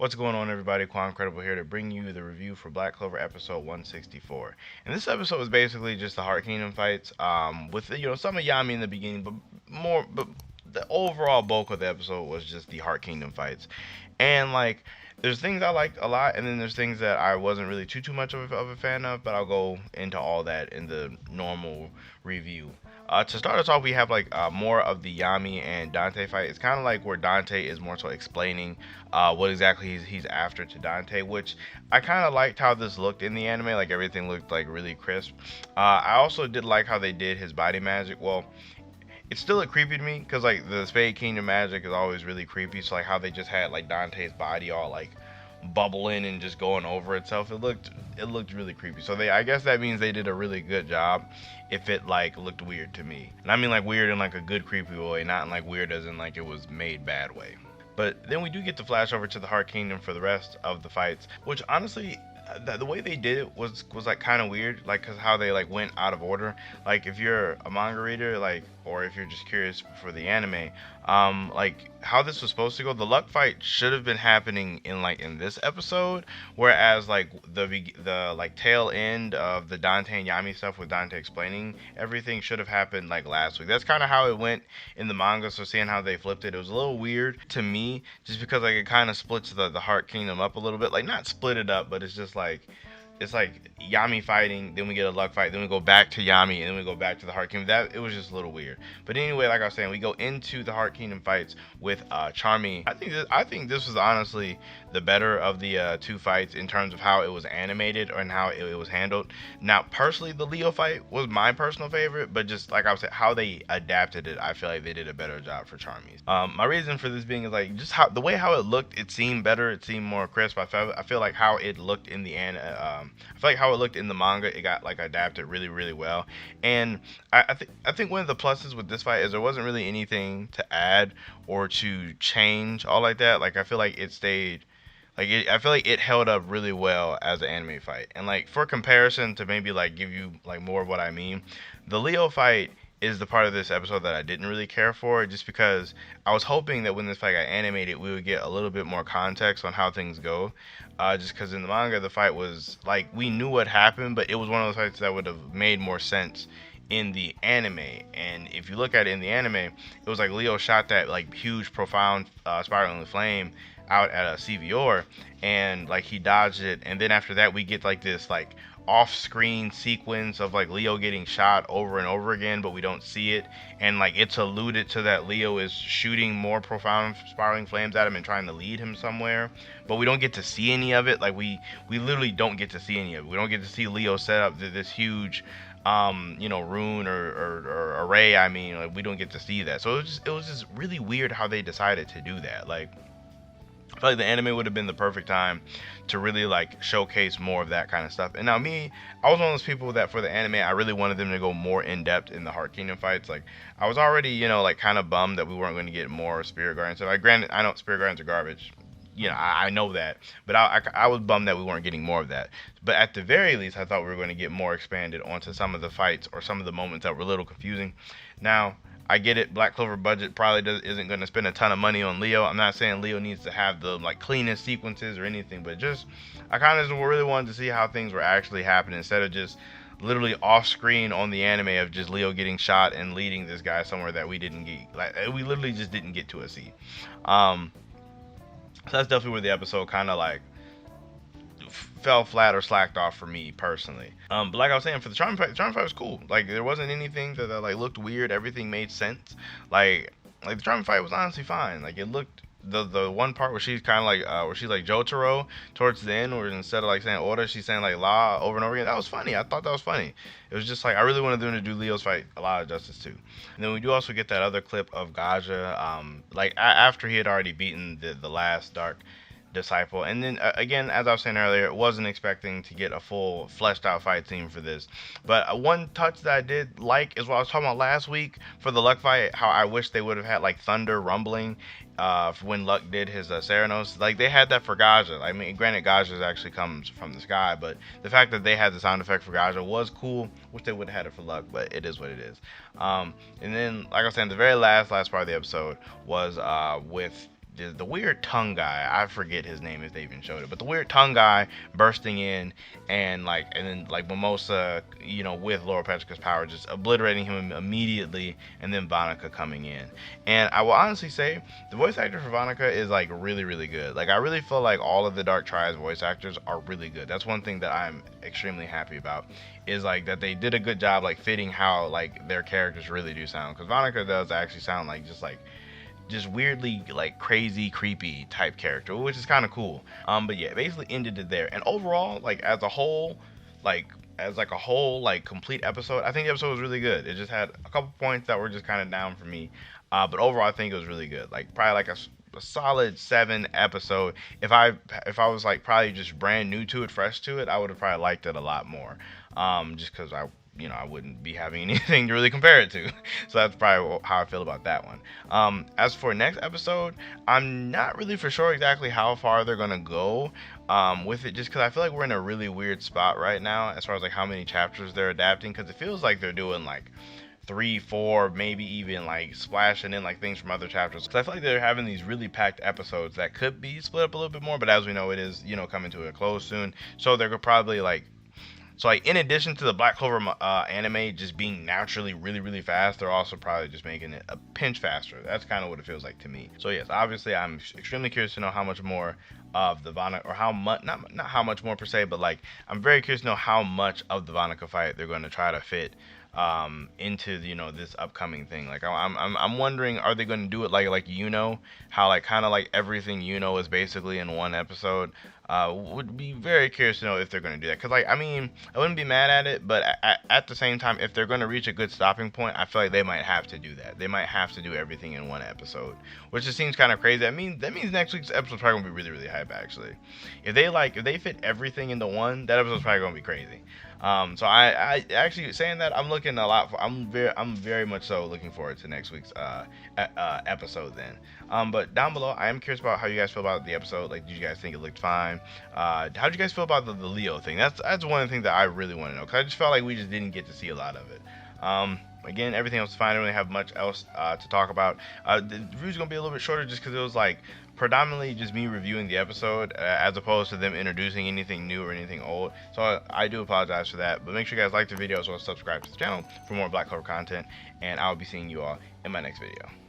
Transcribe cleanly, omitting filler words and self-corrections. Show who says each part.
Speaker 1: What's going on, everybody? Quancredible here to bring you the review for Black Clover episode 164. And this episode was basically just the Heart Kingdom fights, with some of Yami in the beginning, but the overall bulk of the episode was just the Heart Kingdom fights. And like, there's things I liked a lot, and then there's things that I wasn't really too much of a fan of. But I'll go into all that in the normal review. To start us off, we have more of the Yami and Dante fight. It's kind of like where Dante is more so explaining what exactly he's after to Dante, which I kind of liked how this looked in the anime. Like everything looked like really crisp. I also did like how they did his body magic. Well, it's still creepy to me because like the Spade Kingdom magic is always really creepy. So like how they just had like Dante's body all like bubbling and just going over itself. It looked really creepy. So I guess that means they did a really good job if it like looked weird to me. And I mean like weird in like a good creepy way, not in like weird as in like it was made bad way. But then we do get to flash over to the Heart Kingdom for the rest of the fights, which honestly, the way they did it was like kind of weird, like cause how they like went out of order. Like if you're a manga reader, like or if you're just curious for the anime, like how this was supposed to go, the luck fight should have been happening in this episode, whereas like the like tail end of the Dante and Yami stuff with Dante explaining everything should have happened like last week. That's kind of how it went in the manga. So seeing how they flipped it, it was a little weird to me, just because like it kind of splits the Heart Kingdom up a little bit. Like not split it up, but it's like Yami fighting, then we get a luck fight, then we go back to Yami, and then we go back to the Heart Kingdom. That it was just a little weird. But anyway, like I was saying, we go into the Heart Kingdom fights with Charmy. I think this was honestly the better of the two fights in terms of how it was animated and how it was handled. Now, personally, the Leo fight was my personal favorite, but just like I was saying, how they adapted it, I feel like they did a better job for Charmy. My reason for this being is like just how the way how it looked, it seemed better, it seemed more crisp. I feel like how it looked in the I feel like how it looked in the manga, it got like adapted really well. And I think one of the pluses with this fight is there wasn't really anything to add or to change all like that. Like I feel like it stayed I feel like it held up really well as an anime fight. And like for comparison to maybe like give you like more of what I mean, the Leo fight is the part of this episode that I didn't really care for, just because I was hoping that when this fight got animated, we would get a little bit more context on how things go. Just because in the manga, the fight was like we knew what happened, but it was one of those fights that would have made more sense in the anime. And if you look at it in the anime, it was like Leo shot that like huge, profound spiraling flame out at a CVR, and like he dodged it, and then after that we get like this like off-screen sequence of like Leo getting shot over and over again, but we don't see it, and like it's alluded to that Leo is shooting more profound spiraling flames at him and trying to lead him somewhere, but we don't get to see any of it. Like we literally don't get to see any of it. We don't get to see Leo set up this huge rune or array. I mean, like we don't get to see that. So it was just really weird how they decided to do that. Like I feel like the anime would have been the perfect time to really like showcase more of that kind of stuff. And now me, I was one of those people that for the anime, I really wanted them to go more in depth in the Heart Kingdom fights. Like I was already, like kind of bummed that we weren't going to get more Spirit Guardians. So granted, I know Spirit Guardians are garbage. I know that, but I was bummed that we weren't getting more of that. But at the very least, I thought we were going to get more expanded onto some of the fights or some of the moments that were a little confusing. Now, I get it. Black Clover budget probably isn't going to spend a ton of money on Leo. I'm not saying Leo needs to have the like cleanest sequences or anything, but just I kind of just really wanted to see how things were actually happening instead of just literally off screen on the anime of just Leo getting shot and leading this guy somewhere that we didn't get. Like we literally just didn't get to see. So that's definitely where the episode kind of like fell flat or slacked off for me personally. But like I was saying, for the Charm fight was cool. Like there wasn't anything that like looked weird. Everything made sense. Like the Charm fight was honestly fine. Like it looked the one part where she's kind of like where she's like Jotaro towards the end, where instead of like saying order, she's saying like la over and over again. That was funny. I thought that was funny. It was just like I really wanted them to do Leo's fight a lot of justice too. And then we do also get that other clip of Gaja, like after he had already beaten the last Dark Disciple. And then again, as I was saying earlier, wasn't expecting to get a full fleshed out fight scene for this. But one touch that I did like is what I was talking about last week for the Luck fight, how I wish they would have had like thunder rumbling when Luck did his Serenos. Like they had that for Gaja. I mean, granted, Gaja actually comes from the sky, but the fact that they had the sound effect for Gaja was cool. Wish they would have had it for Luck, but it is what it is. And then, like I was saying, the very last part of the episode was with the weird tongue guy. I forget his name if they even showed it, but the weird tongue guy bursting in and then like Mimosa, with Laura Petrica's power, just obliterating him immediately, and then Vanica coming in. And I will honestly say the voice actor for Vanica is like really really good. Like I really feel like all of the Dark Triad's voice actors are really good. That's one thing that I'm extremely happy about, is like that they did a good job like fitting how like their characters really do sound, because Vanica does actually sound like just weirdly like crazy creepy type character, which is kind of cool. But yeah, basically ended it there. And overall, like as a whole, like as like a whole like complete episode, I think the episode was really good. It just had a couple points that were just kind of down for me, but overall I think it was really good. Like probably like a solid 7 episode. If I was like probably just brand new to it, fresh to it, I would have probably liked it a lot more, just because I wouldn't be having anything to really compare it to. So that's probably how I feel about that one. As for next episode, I'm not really for sure exactly how far they're gonna go with it, just because I feel like we're in a really weird spot right now as far as like how many chapters they're adapting, because it feels like they're doing like 3, 4, maybe even like splashing in like things from other chapters. So I feel like they're having these really packed episodes that could be split up a little bit more, but as we know, it is coming to a close soon. So they're probably like, so like in addition to the Black Clover anime just being naturally really really fast, they're also probably just making it a pinch faster. That's kind of what it feels like to me. So yes, obviously I'm extremely curious to know how much more of the Vanica, or how much, not how much more per se, but like I'm very curious to know how much of the Vanica fight they're going to try to fit into this upcoming thing. Like I'm wondering, are they going to do it like how like kind of like everything is basically in one episode? Would be very curious to know if they're going to do that, because like I mean I wouldn't be mad at it, but at the same time, if they're going to reach a good stopping point, I feel like they might have to do that. They might have to do everything in one episode, which just seems kind of crazy. That means next week's episode's probably going to be really really hype actually. If they fit everything into one, that episode's probably going to be crazy. So I actually, saying that, I'm very much so looking forward to next week's episode then. But down below, I am curious about how you guys feel about the episode. Like, did you guys think it looked fine? How did you guys feel about the Leo thing? That's one of the things that I really want to know, because I just felt like we just didn't get to see a lot of it. Again, everything else is fine. I don't really have much else to talk about. The review's gonna be a little bit shorter just because it was like predominantly just me reviewing the episode, as opposed to them introducing anything new or anything old. So I do apologize for that. But make sure you guys like the video as well as subscribe to the channel for more Black Clover content. And I'll be seeing you all in my next video.